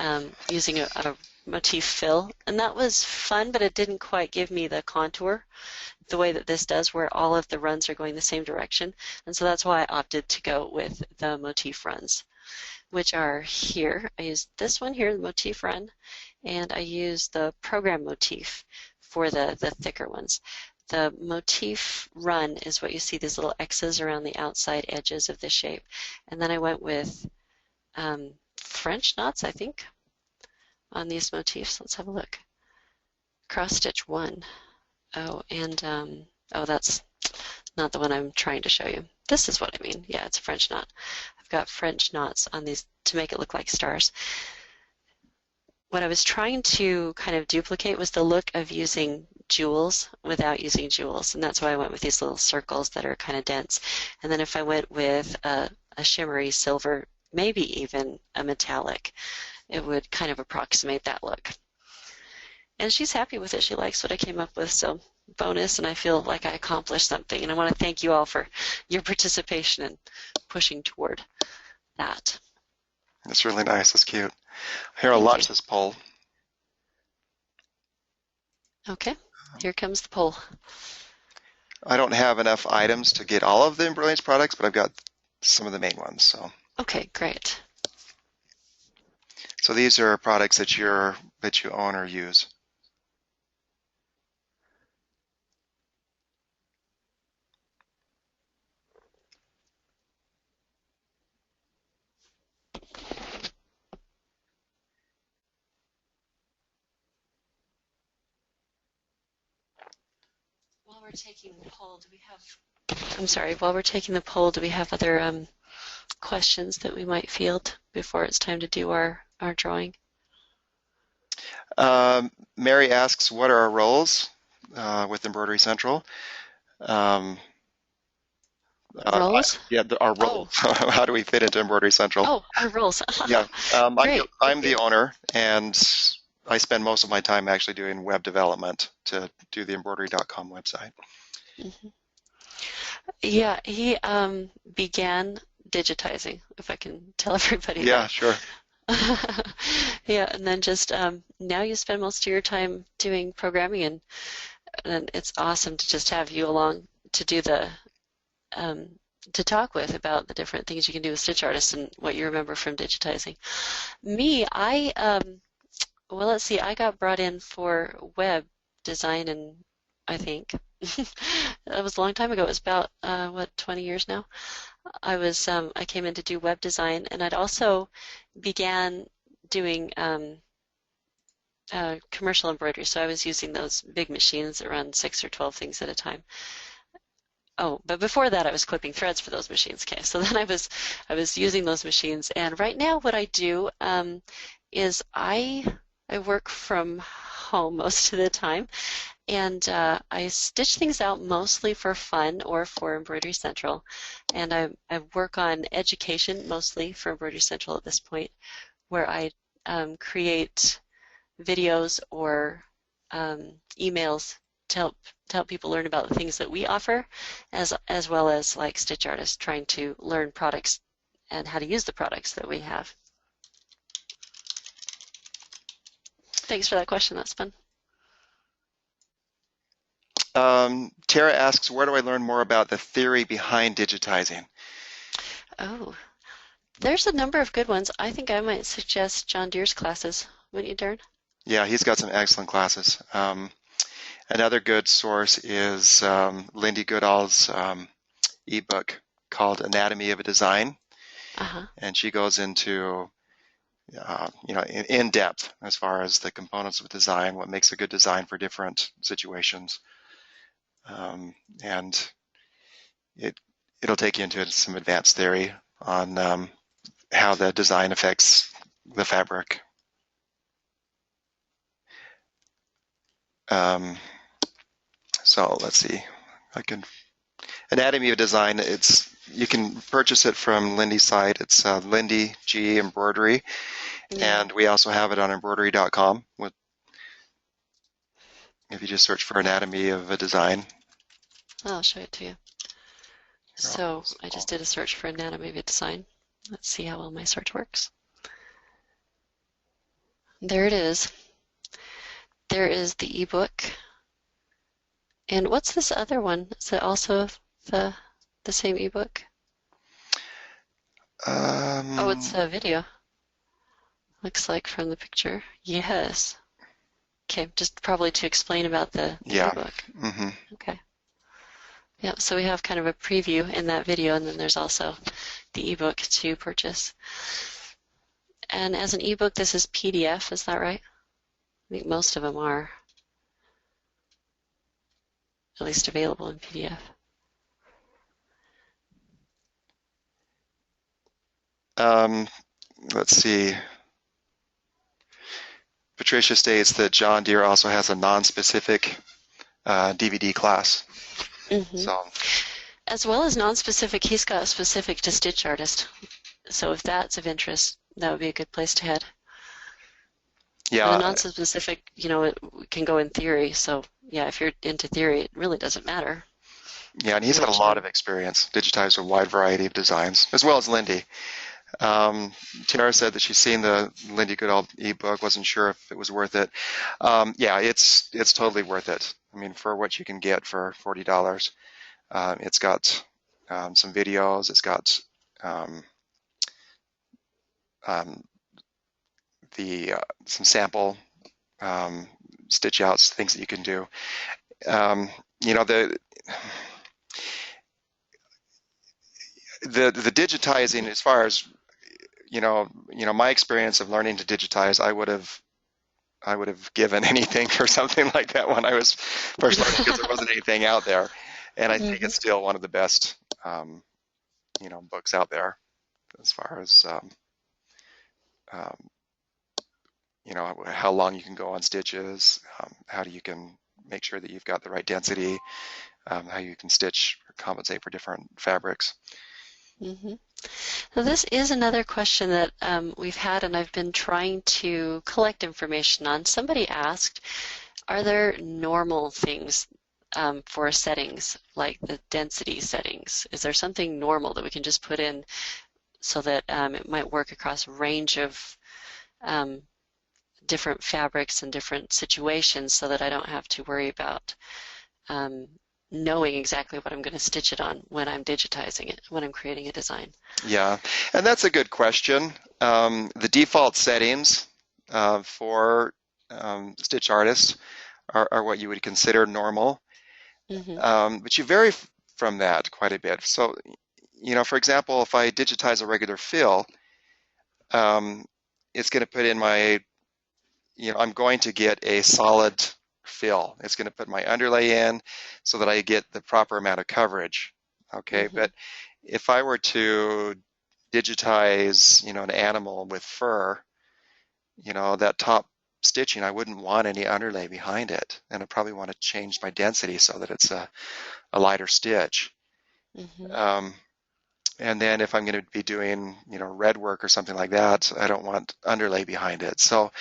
using a motif fill, and that was fun, but it didn't quite give me the contour the way that this does, where all of the runs are going the same direction. And so that's why I opted to go with the motif runs, which are here. I used this one here, the motif run, and I used the program motif for the thicker ones. The motif run is what you see, these little X's around the outside edges of the shape. And then I went with French knots, I think, on these motifs. Let's have a look. Cross stitch 1. Oh, and oh, that's not the one I'm trying to show you. This is what I mean. Yeah, it's a French knot. I've got French knots on these to make it look like stars. What I was trying to kind of duplicate was the look of using jewels without using jewels, and that's why I went with these little circles that are kind of dense. And then if I went with a shimmery silver, maybe even a metallic, it would kind of approximate that look. And she's happy with it. She likes what I came up with, so bonus, and I feel like I accomplished something. And I want to thank you all for your participation and pushing toward that. That's really nice. That's cute. Here, I'll Thank launch you. this poll. Okay, here comes the poll. I don't have enough items to get all of the Embroidery products, but I've got some of the main ones. Okay, great. So these are products that you own or use. While we're taking the poll, do we have, I'm sorry, while we're taking the poll, do we have other questions that we might field before it's time to do our drawing? Mary asks, what are our roles with Embroidery Central? Roles? Our roles. Oh. How do we fit into Embroidery Central? Oh, our roles. Yeah, Great. I'm the owner, and I spend most of my time actually doing web development to do the embroidery.com website. Mm-hmm. Yeah, he began digitizing, if I can tell everybody that. Yeah, sure. Yeah, and then just now you spend most of your time doing programming, and it's awesome to just have you along to do the to talk with about the different things you can do with StitchArtist and what you remember from digitizing. Me, well, let's see, I got brought in for web design, and I think that was a long time ago. It was about what, 20 years now. I came in to do web design, and I'd also began doing commercial embroidery. So I was using those big machines that run 6 or 12 things at a time. Oh, but before that I was clipping threads for those machines. Okay, so then I was using those machines, and right now what I do is I work from home most of the time, and I stitch things out mostly for fun or for Embroidery Central, and I work on education mostly for Embroidery Central at this point, where I create videos or emails to help people learn about the things that we offer, as well as like StitchArtist trying to learn products and how to use the products that we have. Thanks for that question. That's fun. Tara asks, where do I learn more about the theory behind digitizing? Oh, there's a number of good ones. I think I might suggest John Deere's classes, wouldn't you, Darren? Yeah, he's got some excellent classes. Another good source is Lindy Goodall's ebook called Anatomy of a Design, and she goes into in depth as far as the components of design, what makes a good design for different situations, and it'll take you into some advanced theory on how the design affects the fabric. So let's see. Anatomy of Design. You can purchase it from Lindy's site. It's Lindy G Embroidery, and we also have it on embroidery.com. If you just search for Anatomy of a Design. I'll show it to you. So I just did a search for Anatomy of a Design. Let's see how well my search works. There it is. There is the ebook. And what's this other one? Is it also the same ebook? Oh, it's a video. Looks like from the picture. Yes. Okay, just probably to explain about the ebook. Mm-hmm. Okay. Yeah, so we have kind of a preview in that video, and then there's also the ebook to purchase. And as an ebook, this is PDF, is that right? I think most of them are. at least available in PDF. Let's see. Patricia states that John Deere also has a non-specific DVD class. So, As well as non-specific, he's got specific to StitchArtist. So if that's of interest, that would be a good place to head. yeah, The non-specific, it can go in theory. So yeah, if you're into theory, it really doesn't matter. yeah, and he's got a lot of experience, digitized a wide variety of designs, as well as Lindy. Tiara said that she's seen the Lindy Goodall ebook, wasn't sure if it was worth it. Yeah, it's totally worth it. I mean, for what you can get for $40. It's got some videos, it's got some sample stitch outs, things that you can do. The digitizing, as far as my experience of learning to digitize, I would have given anything for something like that when I was first learning, because there wasn't anything out there, and I think it's still one of the best books out there as far as how long you can go on stitches, how you can make sure that you've got the right density, how you can stitch or compensate for different fabrics. So this is another question that we've had, and I've been trying to collect information on. Somebody asked, are there normal things for settings, like the density settings? Is there something normal that we can just put in so that it might work across a range of different fabrics and different situations, so that I don't have to worry about knowing exactly what I'm going to stitch it on when I'm digitizing it, when I'm creating a design? Yeah, and that's a good question. The default settings for StitchArtist are what you would consider normal, but you vary from that quite a bit. So, for example, if I digitize a regular fill, it's going to put in my, I'm going to get a solid fill. It's going to put my underlay in so that I get the proper amount of coverage. Okay, but if I were to digitize, an animal with fur, that top stitching, I wouldn't want any underlay behind it, and I probably want to change my density so that it's a lighter stitch. And then if I'm going to be doing, red work or something like that, I don't want underlay behind it. So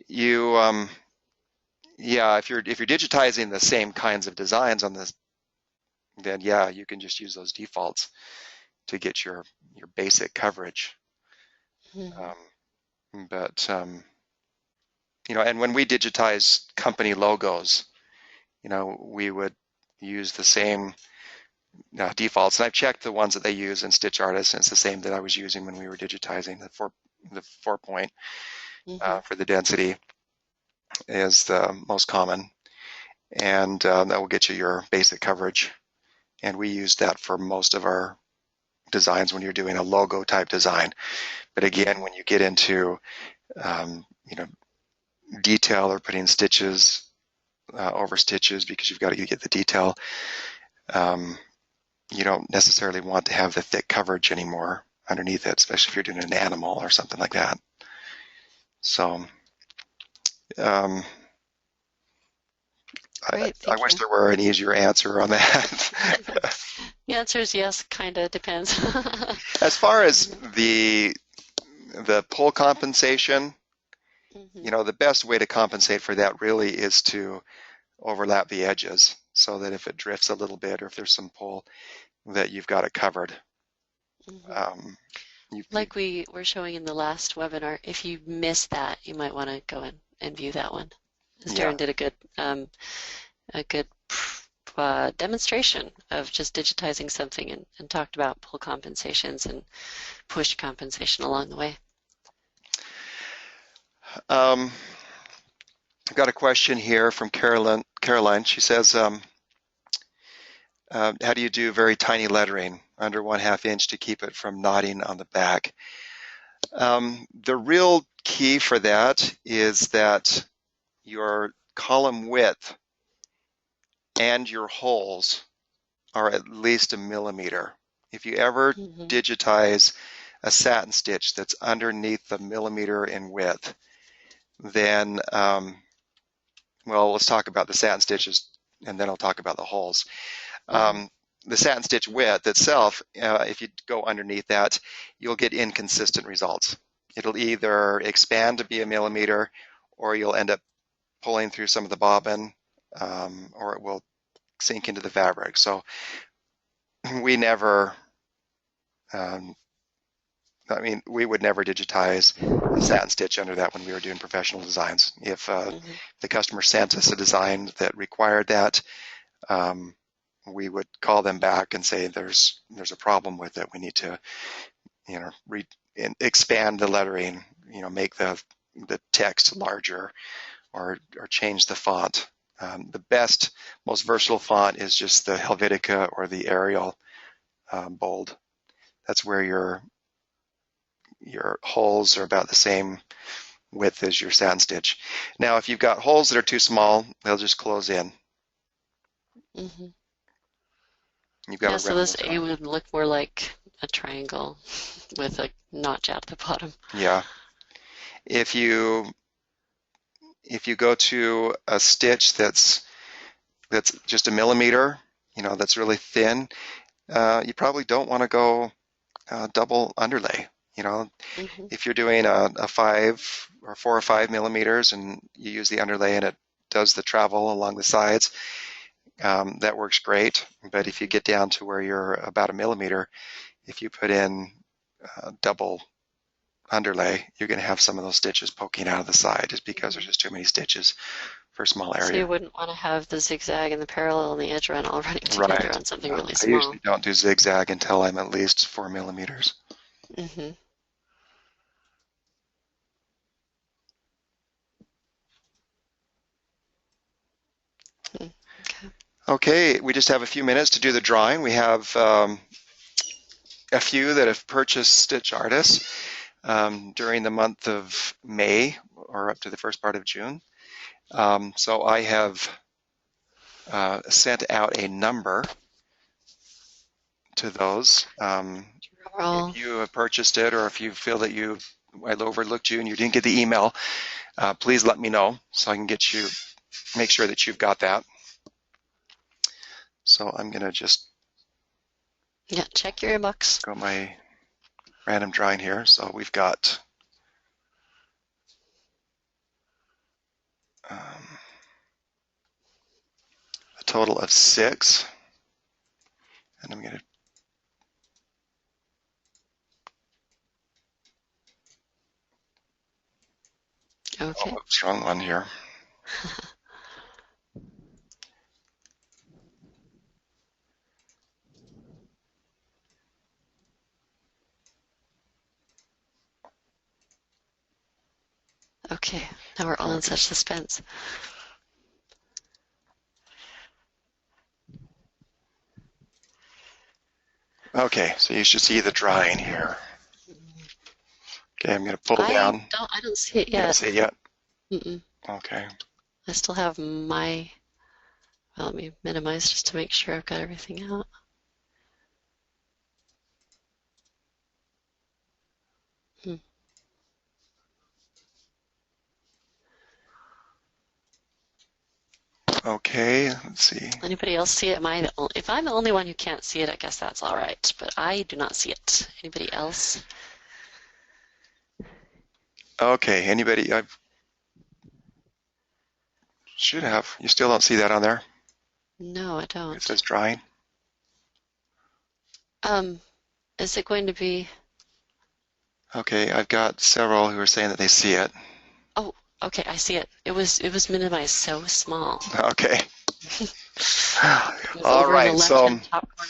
you, yeah, if you're digitizing the same kinds of designs on this, then yeah, you can just use those defaults to get your basic coverage. But and when we digitize company logos, we would use the same defaults, and I've checked the ones that they use in StitchArtist, and it's the same that I was using when we were digitizing. The 4-point for the density is the most common, and that will get you your basic coverage. And we use that for most of our designs when you're doing a logo type design. But again, when you get into detail or putting stitches over stitches because you've got to get the detail, you don't necessarily want to have the thick coverage anymore underneath it, especially if you're doing an animal or something like that. So Great, I wish there were an easier answer on that. The answer is yes, kind of depends. As far as the pull compensation, the best way to compensate for that really is to overlap the edges, so that if it drifts a little bit or if there's some pull, that you've got it covered. Like we were showing in the last webinar, if you missed that, you might want to go in and view that one. Darren did a good demonstration of just digitizing something and talked about pull compensations and push compensation along the way. I've got a question here from Caroline. She says, how do you do very tiny lettering under 1/2 inch to keep it from knotting on the back? The real key for that is that your column width and your holes are at least 1 millimeter. If you ever digitize a satin stitch that's underneath the millimeter in width, then, well, let's talk about the satin stitches and then I'll talk about the holes. The satin stitch width itself, if you go underneath that, you'll get inconsistent results. It'll either expand to be 1 millimeter, or you'll end up pulling through some of the bobbin, or it will sink into the fabric. So we never, we would never digitize a satin stitch under that when we were doing professional designs. If the customer sent us a design that required that, we would call them back and say there's a problem with it. We need to, expand the lettering, make the text larger, or change the font. The best, most versatile font is just the Helvetica or the Arial bold. That's where your holes are about the same width as your satin stitch. Now, if you've got holes that are too small, they'll just close in. You've got so this A would look more like a triangle with a notch at the bottom. Yeah. If you go to a stitch that's just 1 millimeter, that's really thin, you probably don't want to go double underlay. If you're doing a 5 or 4 or 5 millimeters and you use the underlay and it does the travel along the sides, that works great. But if you get down to where you're about 1 millimeter, if you put in double underlay, you're going to have some of those stitches poking out of the side just because there's just too many stitches for a small area. So you wouldn't want to have the zigzag and the parallel and the edge run all running together on something really small. I usually don't do zigzag until I'm at least 4 millimeters. Okay, we just have a few minutes to do the drawing. We have a few that have purchased StitchArtist during the month of May or up to the first part of June. So I have sent out a number to those. If you have purchased it, or if you feel that I overlooked you and you didn't get the email, please let me know so I can make sure that you've got that. So I'm going to just check your inbox. Go my random drawing here. So we've got a total of 6, and I'm going to strong one here. Okay, now we're all in such suspense. Okay, so you should see the drawing here. Okay, I'm going to pull down. I don't see it yet. You don't see it yet? Okay. I still have my, well, let me minimize just to make sure I've got everything out. Okay, let's see. Anybody else see it? If I'm the only one who can't see it, I guess that's all right. But I do not see it. Anybody else? Okay, anybody? I should have. You still don't see that on there? No, I don't. It says drawing. Is it going to be? Okay, I've got several who are saying that they see it. Oh, okay, I see it. It was minimized so small. Okay. All right, so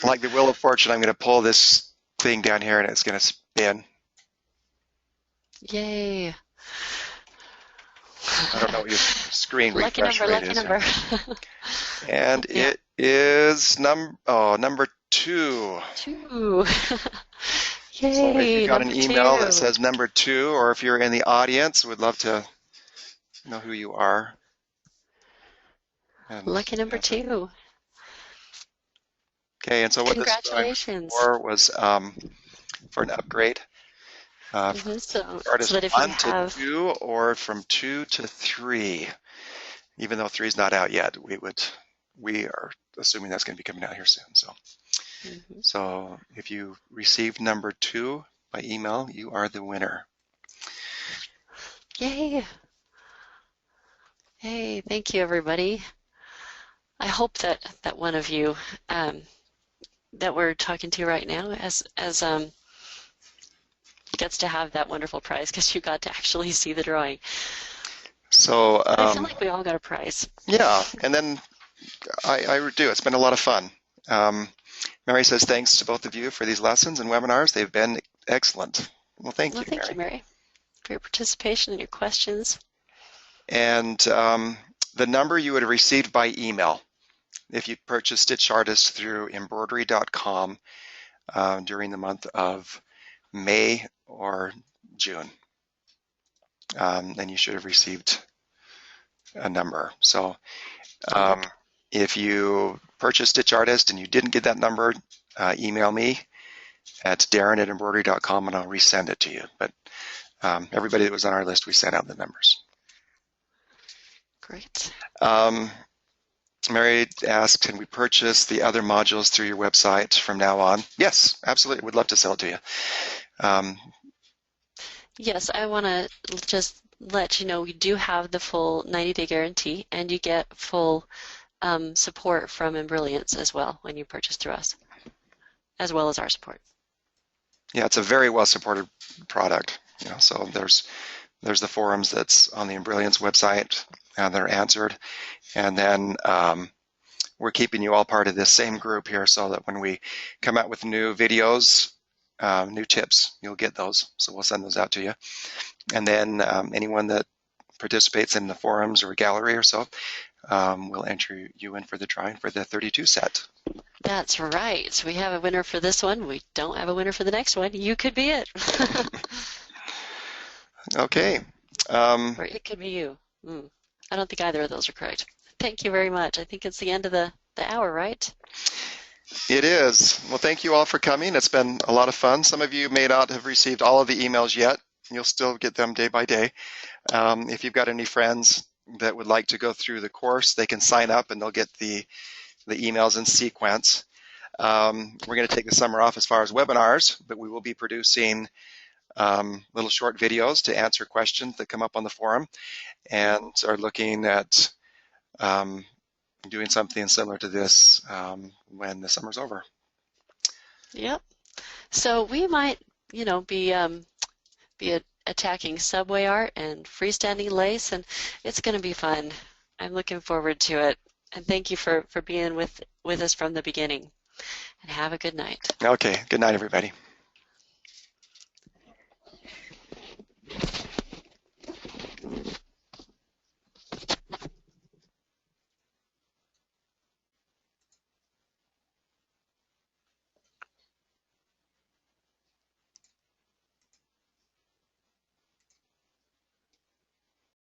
like the Wheel of Fortune, I'm going to pull this thing down here and it's going to spin. Yay. I don't know what your screen refresh rate is. Lucky number. And it is number 2. 2. Yay, so if you got an email that says number 2, or if you're in the audience, we'd love to know who you are. Lucky number 2. Okay, and so what this drawing was Congratulations. for was for an upgrade So artist that if you 1 to have, 2 or from 2 to 3. Even though 3 is not out yet, we are assuming that's going to be coming out here soon. So if you received number 2 by email, you are the winner. yay. Hey, thank you, everybody. I hope that one of you that we're talking to right now gets to have that wonderful prize because you got to actually see the drawing. So But I feel like we all got a prize. yeah, and then I do. It's been a lot of fun. Mary says thanks to both of you for these lessons and webinars. They've been excellent. Well, thank you, Thank you, Mary, for your participation and your questions. And the number you would have received by email if you purchased StitchArtist through embroidery.com during the month of May or June. Then you should have received a number. So if you purchased StitchArtist and you didn't get that number, email me at darren@embroidery.com and I'll resend it to you. But everybody that was on our list, we sent out the numbers. Great. Mary asked, can we purchase the other modules through your website from now on? Yes, absolutely. We'd love to sell it to you. Yes, I want to just let you know we do have the full 90-day guarantee, and you get full support from Embrilliance as well when you purchase through us, as well as our support. Yeah, it's a very well supported product. So there's the forums that's on the Embrilliance website, and they're answered. And then we're keeping you all part of this same group here so that when we come out with new videos, new tips, you'll get those. So we'll send those out to you. And then anyone that participates in the forums or gallery or so, we'll enter you in for the drawing for the 32 set. That's right. We have a winner for this one. We don't have a winner for the next one. You could be it. Okay. Or it could be you. I don't think either of those are correct. Thank you very much. I think it's the end of the hour, right? It is. Well, thank you all for coming. It's been a lot of fun. Some of you may not have received all of the emails yet. You'll still get them day by day. If you've got any friends that would like to go through the course, they can sign up and they'll get the emails in sequence. We're going to take the summer off as far as webinars, but we will be producing little short videos to answer questions that come up on the forum, and are looking at doing something similar to this when the summer's over. Yep. So we might, be attacking subway art and freestanding lace, and it's going to be fun. I'm looking forward to it. And thank you for being with us from the beginning. And have a good night. Okay. Good night, everybody.